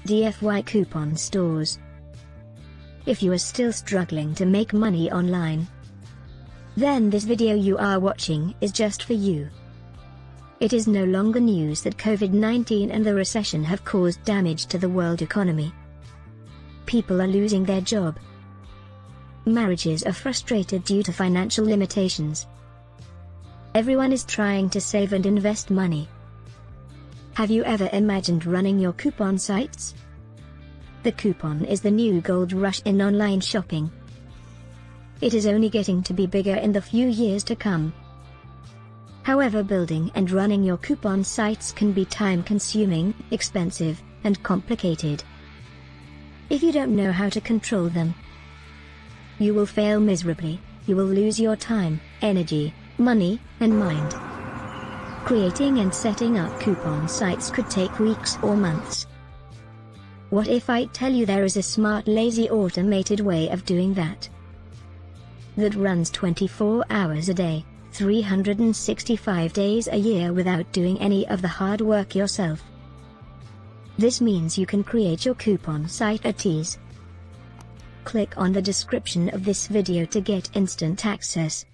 DFY coupon stores. If you are still struggling to make money online, then this video you are watching is just for you. It is no longer news that COVID-19 and the recession have caused damage to the world economy. People are losing their job. Marriages are frustrated due to financial limitations. Everyone is trying to save and invest money. Have you ever imagined running your coupon sites? The coupon is the new gold rush in online shopping. It is only getting to be bigger in the few years to come. However, building and running your coupon sites can be time-consuming, expensive, and complicated. If you don't know how to control them, you will fail miserably. You will lose your time, energy, money, and mind. Creating and setting up coupon sites could take weeks or months. What if I tell you there is a smart, lazy, automated way of doing that runs 24 hours a day, 365 days a year without doing any of the hard work yourself? This means you can create your coupon site at ease. Click on the description of this video to get instant access.